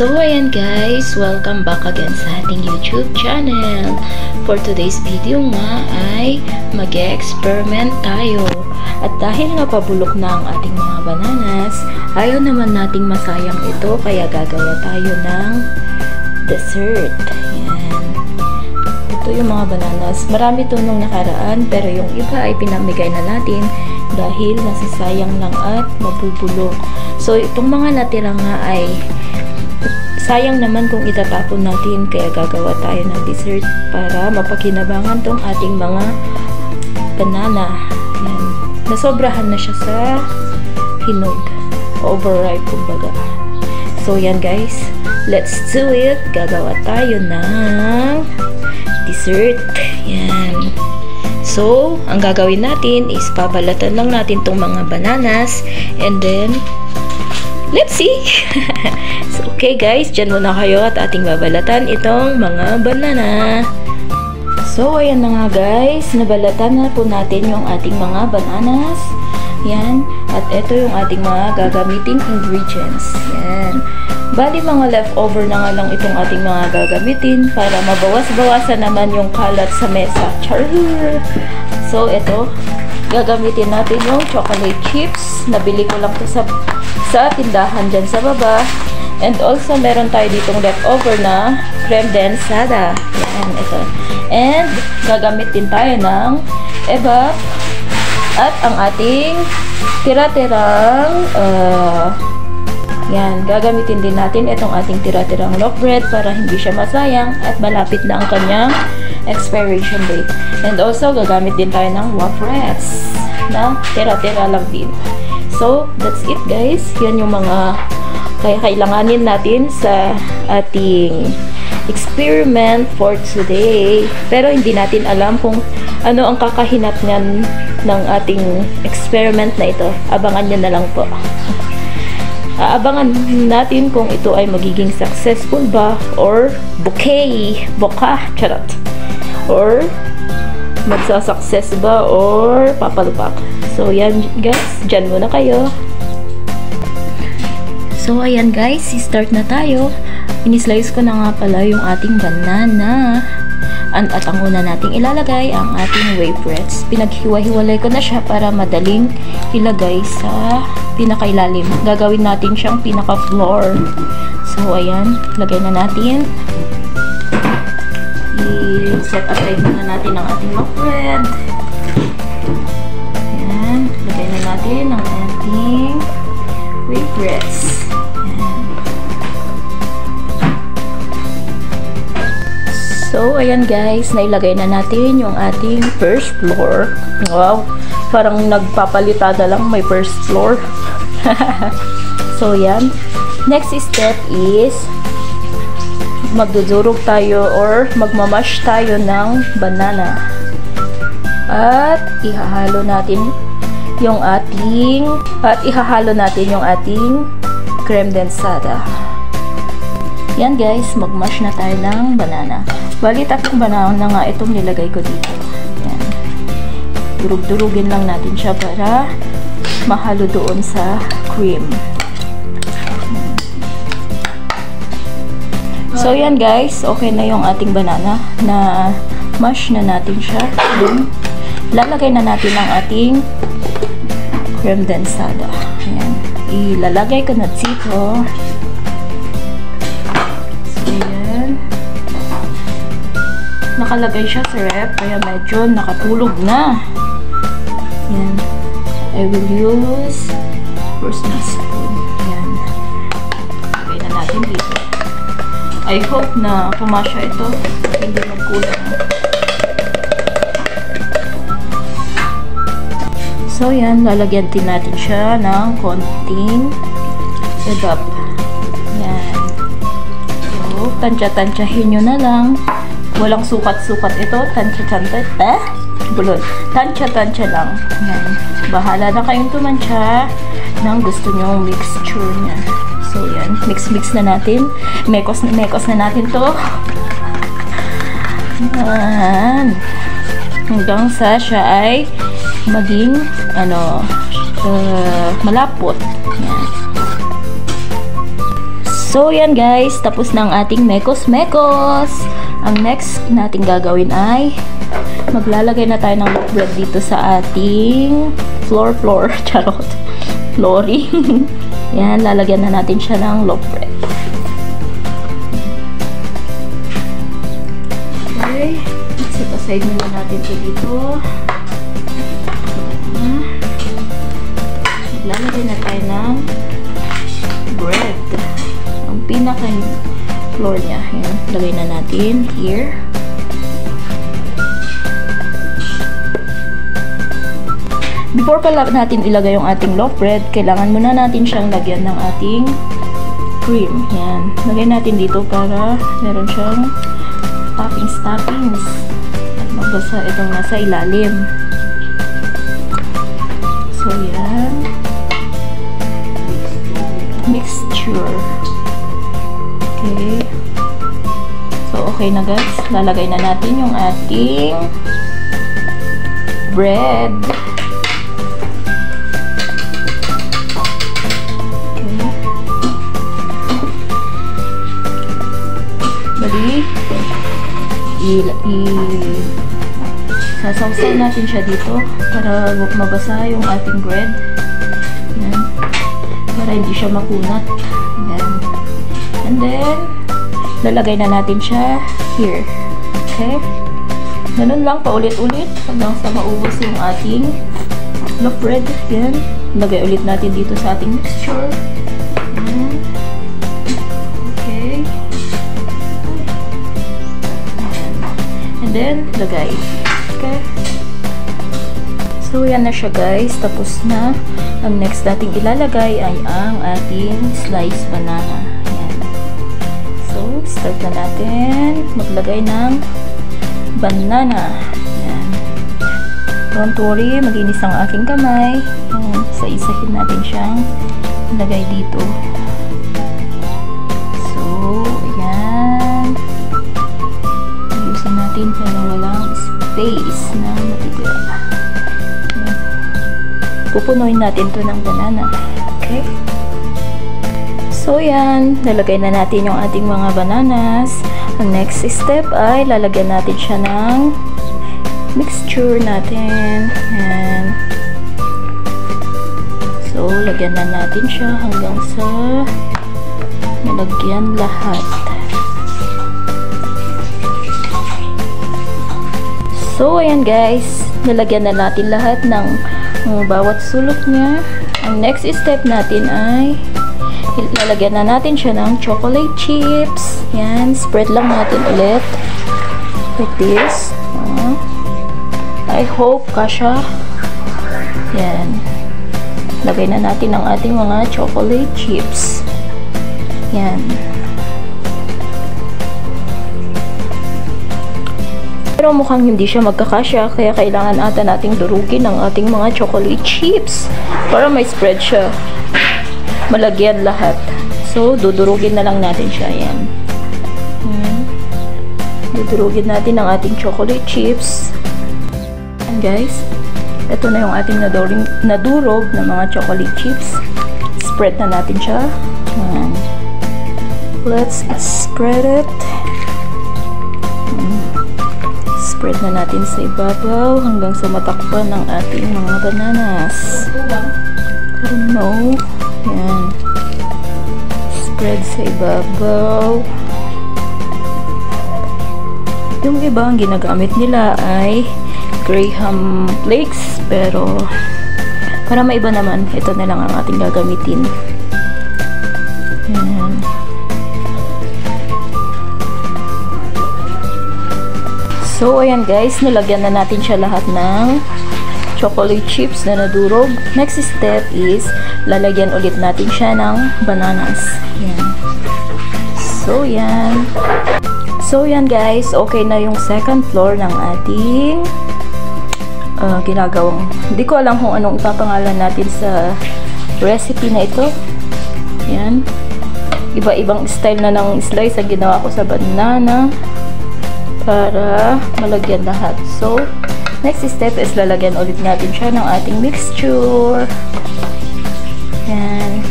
So ayan guys, welcome back again sa ating YouTube channel. For today's video nga ay mag-experiment tayo. At dahil nga pabulok na ang ating mga bananas, ayaw naman nating masayang ito, kaya gagawa tayo ng dessert. Ayan. Ito yung mga bananas. Marami ito nung nakaraan, pero yung iba ay pinamigay na natin dahil nasisayang lang at mabubulok. So itong mga natira nga ay sayang naman kung itatapon natin, kaya gagawa tayo ng dessert para mapakinabangan tong ating mga banana. Yan. Nasobrahan na siya sa hinog. Overripe kumbaga. So yan guys, let's do it. Gagawa tayo ng dessert. Yan. So, ang gagawin natin is pabalatan lang natin tong mga bananas and then let's see! So, okay guys, dyan muna kayo at ating babalatan itong mga banana. So, ayan na nga guys, nabalatan na po natin yung ating mga bananas. Yan. At ito yung ating mga gagamiting ingredients. Yan. Bali, mga leftover na nga lang itong ating mga gagamitin para mabawas-bawasan naman yung kalat sa mesa. Char! So, ito, gagamitin natin yung chocolate chips. Nabili ko lang to sa tindahan dyan sa baba. And also, meron tayo ditong leftover na creme densada. Yan, ito. And, gagamit din tayo ng evap at ang ating tira-tirang yan, gagamitin din natin itong ating tira-tirang loaf bread para hindi siya masayang at malapit na ang kanyang expiration date. And also, gagamit din tayo ng wafres na tira-tira lang din. So, that's it guys. Yan yung mga kailanganin natin sa ating experiment for today. Pero hindi natin alam kung ano ang kakahinat niyan ng ating experiment na ito. Abangan nyo na lang po. Aabangan natin kung ito ay magiging successful ba or boka, charot. Or magsa-success ba or papalupak. So yan guys, dyan muna kayo. So ayan guys, start na tayo. Inislice ko na nga pala yung ating banana. At ang una nating ilalagay ang ating wafers. Pinaghiwa-hiwalay ko na siya para madaling ilagay sa pinakailalim. Gagawin natin siyang pinaka-floor. So ayan, lagay na natin. I-set aside na natin ang ating bread. Ayan, lagay na natin ang ating wafers. So, ayan guys, nailagay na natin yung ating first floor. Wow, parang nagpapalitada lang, may first floor. So, yan. Next step is magdudurog tayo or magmamash tayo ng banana. At ihahalo natin yung ating creme densada. Yan guys, magmash na tayo ng banana. Bali, 3 banana na nga itong nilagay ko dito. Yan. Durug-durugin lang natin siya para mahalo doon sa cream. So, yan guys. Okay na yung ating banana. Na mash na natin siya. Then, lalagay na natin ang ating creme densada. Ayan. Ilalagay ko na dito. Nakalagay siya sa ref, kaya medyo nakatulog na. Yan. I will use first na spoon. Yan. Lagay na natin dito. I hope na pumasya ito. Hindi magkulang. So, yan. Lalagyan din natin siya ng konting evap. Yan. So, tansya-tansyahin nyo na lang. Walang sukat-sukat ito. Tansya-tansya. Bulod. Tansya-tansya lang. Yan. Bahala na kayong tumansya ng gusto nyong mixture niya. So, yan. Mix-mix na natin. Mekos na natin to. Yan. Hanggang sa siya ay maging malapot. Yan. So, yan guys. Tapos na ang ating mekos-mekos. Ang next nating gagawin ay maglalagay na tayo ng loaf bread dito sa ating floor. Charot. Flooring. Yan, lalagyan na natin siya ng loaf bread. Okay. Set aside muna natin ito dito. Maglalagay na tayo ng bread. Ang pinaka-floor niya. Yan, lagay na natin here. Before pala natin ilagay yung ating loaf bread, kailangan muna natin siyang lagyan ng ating cream. Yan. Lagay natin dito para meron siyang toppings. At magbasa itong nasa ilalim. So, yan. Mixture. Okay. So, okay na guys. Lalagay na natin yung ating bread. Sasawsaw natin siya dito para mabasa yung ating bread. Yan. Para hindi siya makunat. Yan. And then, lalagay na natin siya here. Okay? Ganun lang, paulit-ulit hanggang sa maubos yung ating loaf bread. Yan. Lagay ulit natin dito sa ating mixture. Yan. Okay. And then, lagay. Okay. So, yan na siya guys. Tapos na. Ang next nating ilalagay ay ang ating sliced banana. Yan. So, start na natin maglagay ng banana. Yan. Don't worry, maglinis ang aking kamay. Yan. Isa-isahin natin siyang ilagay dito. So, yan. Ayusin natin para walang space na matitira. Pupunuin natin to ng banana. Okay? So, yan. Lalagay na natin yung ating mga bananas. Ang next step ay lalagyan natin siya ng mixture natin. Yan. So, lagyan na natin siya hanggang sa malagyan lahat. So, ayan guys. Nalagyan na natin lahat ng bawat sulok niya. Ang next step natin ay lalagyan na natin siya ng chocolate chips. Yan. Spread lang natin ulit. Like this. I hope kasha. Yan. Lagay na natin ang ating mga chocolate chips. Yan. Pero mukhang hindi siya magkakasya, kaya kailangan ata nating durugin ang ating mga chocolate chips para may spread siya. Malagyan lahat. So, dudurugin na lang natin siya. Yan. Dudurugin natin ang ating chocolate chips. And guys, ito na yung ating nadurog na mga chocolate chips. Spread na natin siya. Yan. Let's spread it. Spread na natin sa ibabaw hanggang sa matakpan ng ating mga bananas. No. Yan. Spread sa ibabaw. Yung iba ang ginagamit nila ay Graham flakes, pero para maiba naman, ito na lang ang ating gagamitin. Yan. So, ayan guys, nilagyan na natin siya lahat ng chocolate chips na nadurog. Next step is, lalagyan ulit natin siya ng bananas. Yan. So, yan. So, yan guys, okay na yung second floor ng ating ginagawang. Hindi ko alam kung anong ipapangalan natin sa recipe na ito. Yan. Iba-ibang style na ng slice ang ginawa ko sa banana para malagyan lahat. So, next step is lalagyan ulit natin siya ng ating mixture. Yan.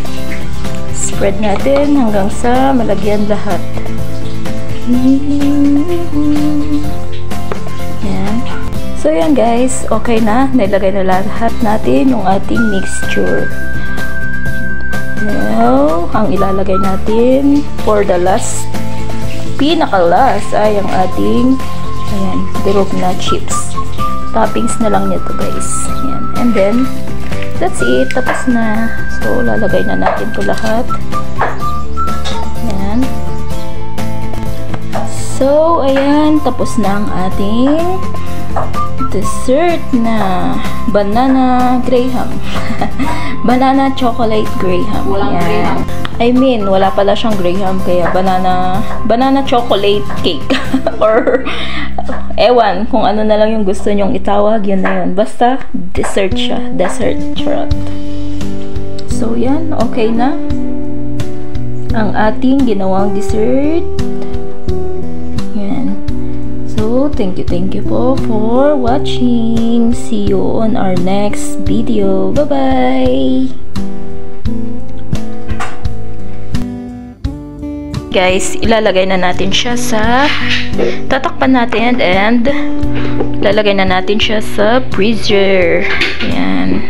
spread natin hanggang sa malagyan lahat. Yan. So yan guys, okay na. Nilagay na lahat natin yung ating mixture. Now, ang ilalagay natin for the last, pinaka-last ay ang ating durog na chips. Toppings na lang nito guys. Yan. And then, that's it. Tapos na. So, lalagay na natin ito lahat. Yan. So, ayan. Tapos na ang ating dessert na banana graham. Banana chocolate graham. Walang graham. I mean, wala pala siyang graham, kaya banana chocolate cake. Or, ewan, kung ano na lang yung gusto nyong itawag, yun na yun. Basta, dessert siya. Dessert charot. So, yan. Okay na. Ang ating ginawang dessert. Yan. So, thank you po for watching. See you on our next video. Bye-bye! Guys, ilalagay na natin siya sa, tatakpan natin and lalagay na natin siya sa freezer. Yan.